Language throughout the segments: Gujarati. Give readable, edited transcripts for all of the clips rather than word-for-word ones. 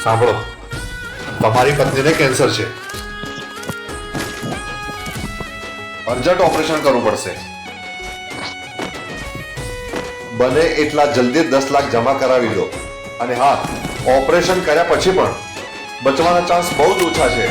સાંભળો, તમારી પત્નીને કેન્સર છે, અર્જન્ટ ઓપરેશન કરવું પડશે. બને એટલા જલ્દી 10 લાખ જમા કરાવી દો. અને હા, ઓપરેશન કર્યા પછી પણ બચવાના ચાન્સ બહુ જ ઓછા છે.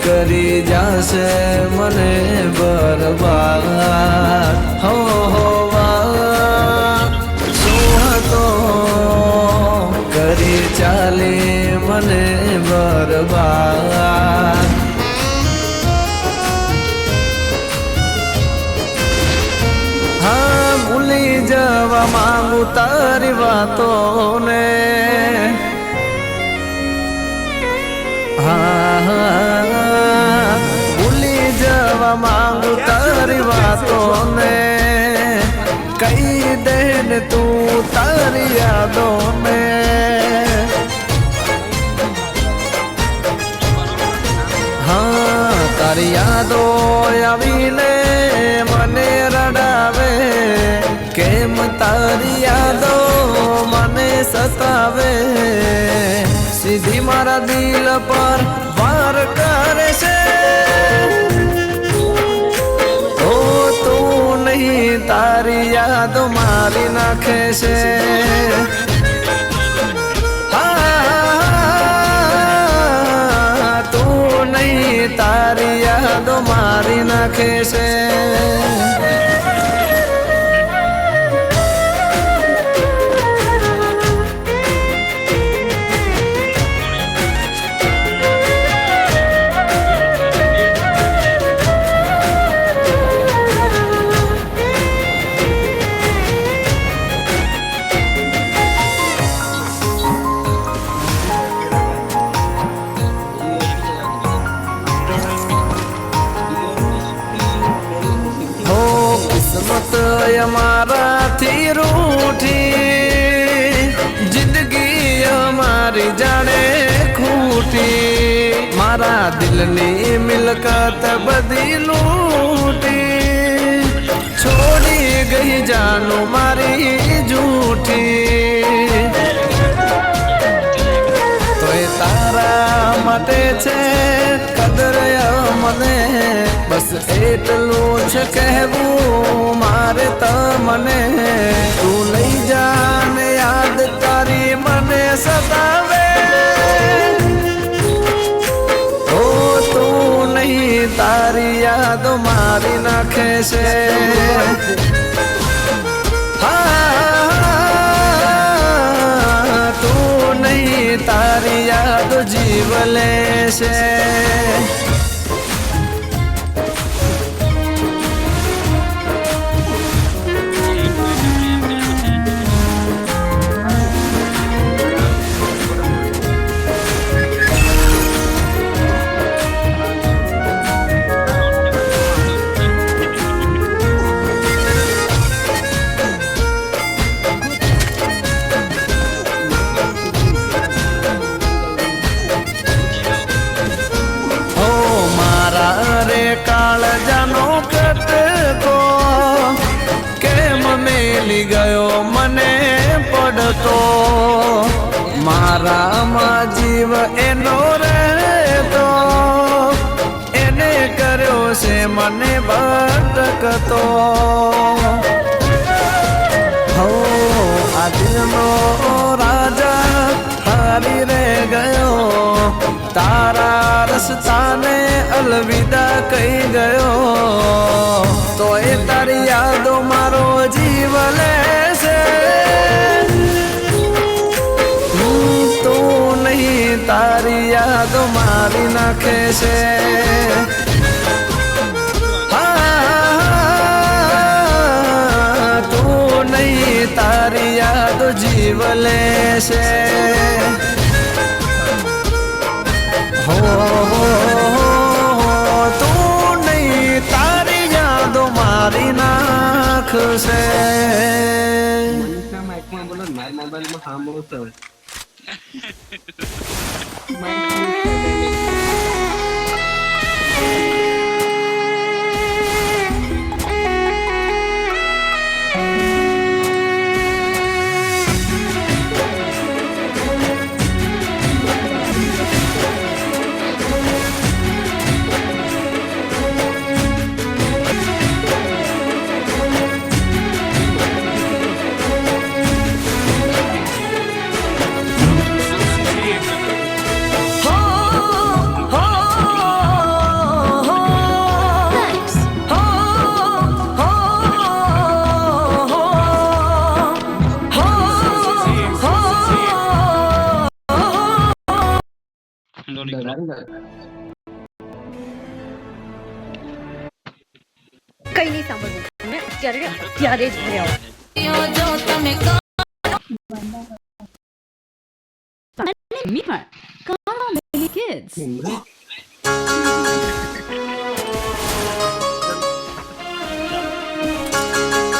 કરી જાશે મને બરબાદ હો શું હતો કરી ચાલી મને બરબાદ હા ભૂલી જવા માંગુ તારી વાતોને ભૂલી જવા માંગુ તારી વાતોને કઈ દે ને તું તારી યાદોને હા તારી યાદો આવીને મને રડાવે કેમ તારી યાદો મને સતાવે સીધી મારા દિલ પર વાર કરે છે ઓ તું નહીં તારી યાદો મારી નાખે છે હા તું નહીં તારી યાદો મારી નાખે છે અમારાથી રૂઠી જિંદગી અમારી જાણે ખૂટી મારા દિલની મિલકત બધી લૂટી છોડી ગઈ જાનું મારી જૂઠી તોય તારા માટે છે કદર મને બસ એટલું જ કહેવું મારે તમને તું લઈ જાને યાદ તારી મને સતાવે ઓ તું નહીં તારી યાદો મારી નાખે છે હા તું નહીં તારી યાદો જીવ લેશે કાળજાનો કટકો કેમ મેલી ગયો મને પડતો મારામાં જીવ એનો રહેતો એને કર્યો છે મને ભટકતો હો આ દિલનો રાજા હારી રે ગયો તારા રસ્તાને અલવિદા કહી ગયો તો એ તારી યાદો મારો જીવ લેશે તું નહીં તારી યાદો મારી નાખે છે હા તું નહીં તારી યાદો જીવ લેશે તું નહીં તારી યાદો મારી નાખશે મારા મોબાઈલમાં સાંભળું છે કઈ નહીં સાંભળવું તમે અત્યારે જ ઘરે આવો જો તમે Me part. Come on, baby kids.